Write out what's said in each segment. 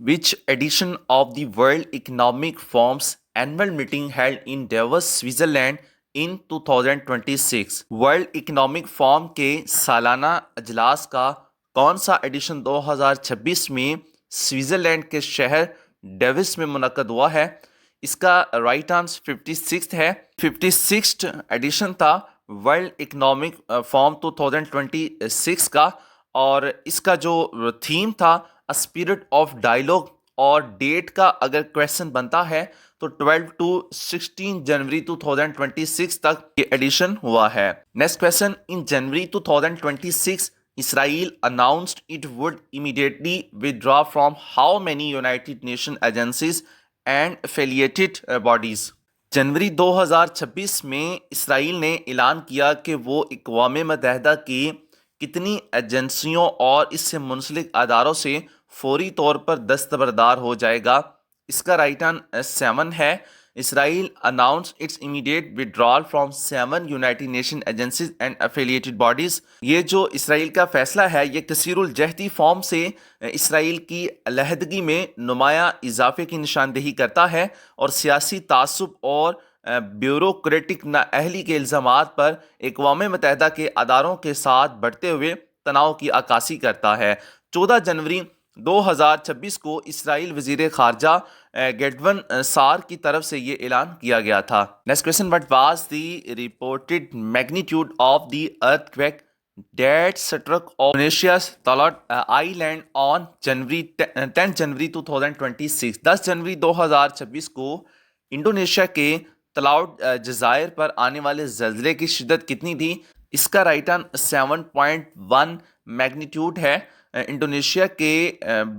Which edition of the World Economic Forum's annual meeting held in Davos, Switzerland in 2026? World economic forum के सालाना अजलास का कौन सा addition 2026 में स्विट्ज़रलैंड के शहर डेविस में मुनक्कद हुआ है? इसका राइट आंसर 56 है। 56 एडिशन था वर्ल्ड इकोनॉमिक फोरम 2026 का, और इसका जो थीम था अ स्पिरिट ऑफ डायलॉग, और डेट का अगर क्वेश्चन बनता है तो 12 टू 16 जनवरी 2026 तक ये एडिशन हुआ है। Next question, in January 2026 Israel announced it would immediately withdraw from how many United Nations agencies and affiliated bodies? जनवरी 2026 में इसराइल ने ऐलान किया कि वो अक़वाम मुत्तहिदा की कितनी एजेंसियों और इससे मुंसलिक अदारों से फौरी तौर पर दस्तबरदार हो जाएगा? इसका राइट आंसर 7 है। Israel announce it's immediate withdrawal from 7 United nation agencies and affiliated bodies. ये जो इसराइल का फैसला है ये कसीरुल जहदी फॉर्म से इसराइल की अलहदगी में नुमाया इजाफे की निशानदेही करता है और सियासी तासुब और ब्यूरोक्रेटिक नाअहली के इल्ज़ामात पर अक़वाम मुत्तहिदा के अदारों के साथ बढ़ते हुए तनाव की अक्कासी करता है। 14 जनवरी 2026 को इसराइल वज़ीर ख़ारजा गेडवन सार की तरफ से ये ऐलान किया गया था। Next question, what was the reported magnitude of the earthquake that struck Indonesia's Talot Island on 10 जनवरी 2026? 10 जनवरी 2026 को इंडोनेशिया के तलाउट जज़ायर पर आने वाले ज़लज़ले की शिद्दत कितनी थी? इसका राइट आंसर 7.1 मैग्नीट्यूड है। इंडोनेशिया के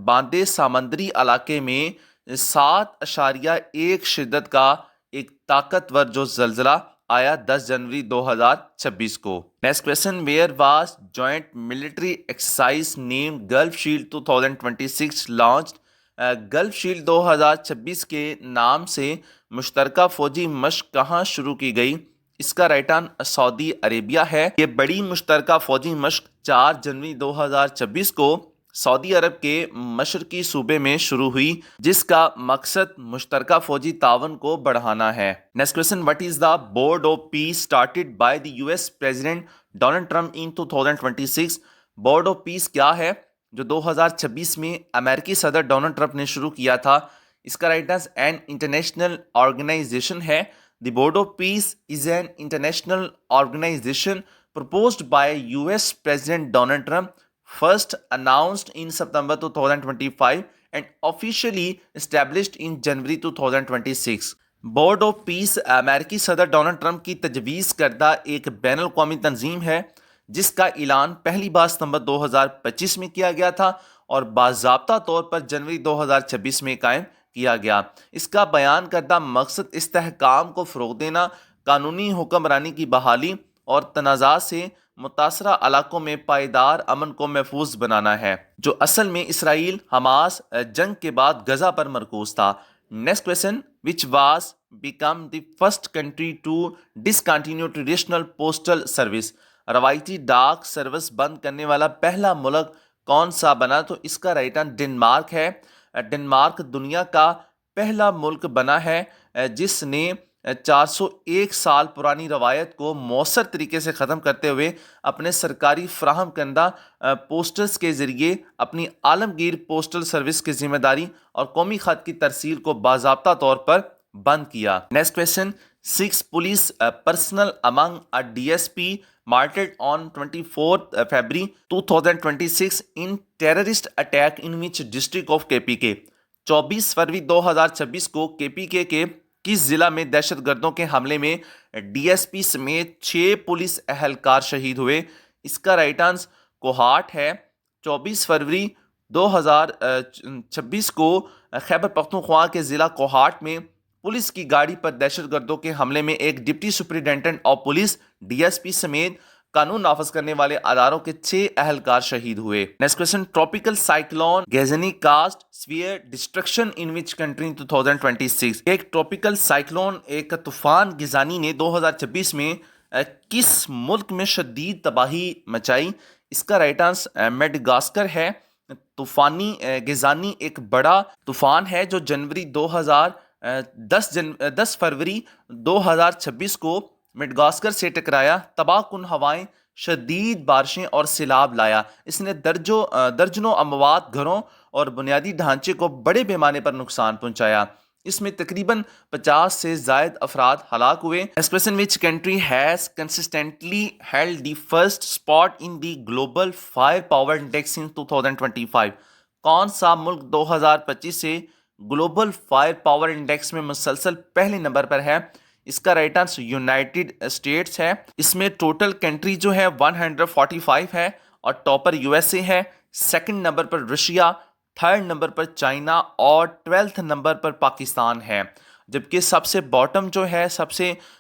बांदे सामंदरी इलाके में 7.1 शिद्दत का एक ताकतवर जो ज़लज़ला आया 10 जनवरी 2026 को। Next question, where was joint military exercise named Gulf Shield 2026 launched? Gulf Shield 2026 के नाम से मुश्तरका फौजी मशक कहाँ शुरू की गई? इसका राइट आंसर सऊदी अरेबिया है। ये बड़ी मुश्तरका फौजी मशक 4 जनवरी 2026 को सऊदी अरब के मशरकी सूबे में शुरू हुई, जिसका मकसद मुश्तरका फौजी तावन को बढ़ाना है। Next question, what is the board of piece started by the US president Donald Trump in 2026? Board of piece क्या है जो 2026 में अमेरिकी सदर डोनाल्ड ट्रंप ने शुरू किया था? इसका right answer an international organisation है। The board of peace is an international organisation proposed by US President Donald Trump, first announced in September 2025 and officially established in January 2026. Board of piece अमेरिकी सदर Donald Trump की तजवीज़ करदा एक ban अल-अक़वामी तंजीम है जिसका ऐलान पहली बार सितंबर 2025 में किया गया था और बाज़ाब्ता तौर पर जनवरी 2026 में कायम किया गया। इसका बयान करदा मकसद इस्तेहकाम को फ़रोग़ देना, कानूनी हुक्मरानी की बहाली और तनाज़ा से मुतासरा इलाकों में पायदार अमन को महफूज बनाना है, जो असल में इसराइल हमास जंग के बाद गजा पर मरकूज था। Next question, which was become the first country to discontinue traditional postal service? रवायती डाक सर्विस बंद करने वाला पहला मुल्क कौन सा बना? तो इसका राइट आंसर डेनमार्क है। डेनमार्क दुनिया का पहला मुल्क बना है जिसने 401 साल पुरानी रवायत को मौसर तरीके से ख़त्म करते हुए अपने सरकारी फ्राहम करदा पोस्टर्स के ज़रिए अपनी आलमगीर पोस्टल सर्विस की जिम्मेदारी और कौमी खत की तरसील को बाज़ाब्ता तौर पर बंद किया। Next question, 6 police personal among a DSP martyred on 24th February 2026 in terrorist attack in which district of KPK? 24 फरवरी 2026 को KPK के किस जिला में दहशतगर्दों के हमले में DSP समेत 6 पुलिस अहलकार शहीद हुए? इसका राइट आंसर कोहाट है। 24 फरवरी 2026 को खैबर पख्तूनख्वा के ज़िला कोहाट में पुलिस की गाड़ी पर दहशतगर्दों के हमले में एक deputy superintendent of police DSP समेत कानून नाफज करने वाले अदारों के 6 अहलकार शहीद हुए। Next question, tropical cyclone Gezani caused severe destruction in which country in 2026? एक ट्रॉपिकल साइक्लोन एक तूफान गिजानी ने 2026 में किस मुल्क में शदीद तबाही मचाई? इसका राइट आंसर मेडागास्कर है। طوفانی گیزانی ایک بڑا طوفان ہے جو جنوری 10 فروری 2026 کو مڈغاسکر سے ٹکرایا، تباہ کن ہوائیں، شدید بارشیں اور سیلاب لایا۔ اس نے درجنوں اموات، گھروں اور بنیادی ڈھانچے کو بڑے پیمانے پر نقصان پہنچایا۔ اس میں تقریباً 50 سے زائد افراد ہلاک ہوئے۔ Next question, which country has consistently held the first spot in the global firepower index in 2025؟ کون سا ملک 2025 سے گلوبل فائر پاور انڈیکس میں مسلسل پہلے نمبر پر ہے؟ اس کا رائٹ آنسر یونائٹڈ اسٹیٹس ہے۔ اس میں ٹوٹل کنٹری جو ہے 145 ہے اور ٹاپر یو ایس اے ہے، سیکنڈ نمبر پر رشیا، تھرڈ نمبر پر چائنا اور 12 نمبر پر پاکستان ہے، جبکہ سب سے باٹم جو ہے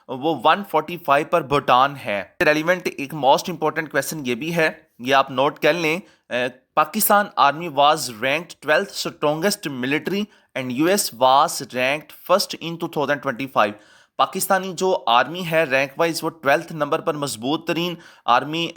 وہ 145 پر بھوٹان ہے۔ ریلیونٹ ایک موسٹ امپورٹنٹ کویسچن یہ بھی ہے، یہ آپ نوٹ کر لیں، Pakistan army was ranked 12th strongest military and U S was ranked first in 2025۔ Pakistani جو آرمی ہے رینک وائز وہ 12th نمبر پر مضبوط ترین آرمی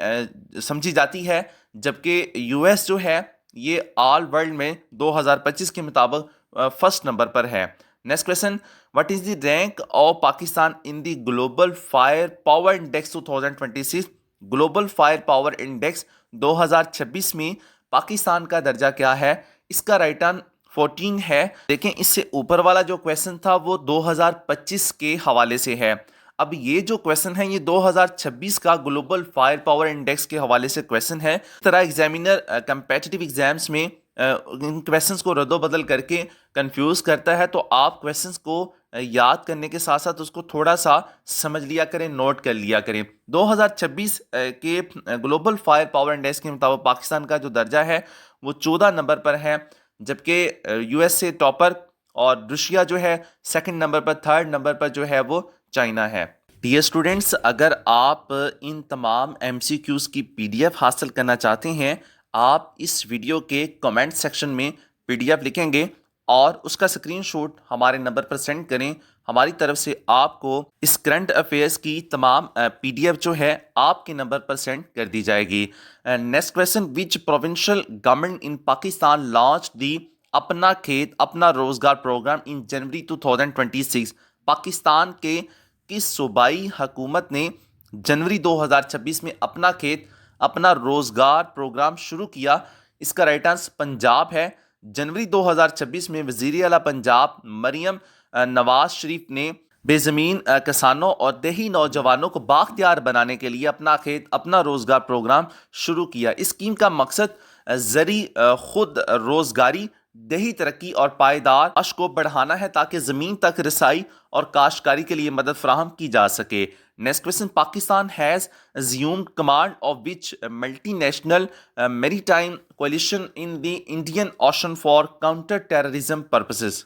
سمجھی جاتی ہے، جبکہ یو ایس جو ہے یہ آل ورلڈ میں 2025 کے مطابق فرسٹ نمبر پر ہے۔ Next question, what is the rank of Pakistan in the global fire power index 2026؟ Global fire power index 2026 میں پاکستان کا درجہ کیا ہے؟ اس کا رائٹ آنسر 14 ہے۔ دیکھیں اس سے اوپر والا جو کویسچن تھا وہ 2025 کے حوالے سے ہے، اب یہ جو کویسچن ہے یہ 2026 کا گلوبل فائر پاور انڈیکس کے حوالے سے کویسچن ہے۔ اس طرح ایگزامینر کمپیٹیٹیو ایگزامز میں ان کویسچنز کو رد و بدل کر کے کنفیوز کرتا ہے، تو آپ کویسچنز کو یاد کرنے کے ساتھ ساتھ اس کو تھوڑا سا سمجھ لیا کریں، نوٹ کر لیا کریں۔ 2026 کے گلوبل فائر پاور انڈیکس کے مطابق پاکستان کا جو درجہ ہے وہ 14 نمبر پر ہے، جبکہ یو ایس اے ٹاپر اور رشیا جو ہے سیکنڈ نمبر پر، تھرڈ نمبر پر جو ہے وہ چائنا ہے۔ ڈیئر اسٹوڈنٹس، اگر آپ ان تمام ایم سی کیوز کی پی ڈی ایف حاصل کرنا چاہتے ہیں، آپ اس ویڈیو کے کمنٹ سیکشن میں پی ڈی ایف لکھیں گے اور اس کا اسکرین شاٹ ہمارے نمبر پر سینڈ کریں، ہماری طرف سے آپ کو اس کرنٹ افیئرس کی تمام پی ڈی ایف جو ہے آپ کے نمبر پر سینڈ کر دی جائے گی۔ Next question, which provincial government in Pakistan launch the اپنا کھیت اپنا روزگار پروگرام ان جنوری 2026؟ پاکستان کے کس صوبائی حکومت نے جنوری 2026 میں اپنا کھیت اپنا روزگار پروگرام شروع کیا؟ اس کا رائٹ آنسر پنجاب ہے۔ جنوری 2026 میں وزیر اعلیٰ پنجاب مریم نواز شریف نے بے زمین کسانوں اور دیہی نوجوانوں کو بااختیار بنانے کے لیے اپنا کھیت اپنا روزگار پروگرام شروع کیا۔ اس اسکیم کا مقصد زرعی خود روزگاری، دیہی ترقی اور پائیدار معاش کو بڑھانا ہے تاکہ زمین تک رسائی اور کاشتکاری کے لیے مدد فراہم کی جا سکے۔ Next question, Pakistan has assumed command of which multinational maritime coalition in the Indian Ocean for counter terrorism purposes؟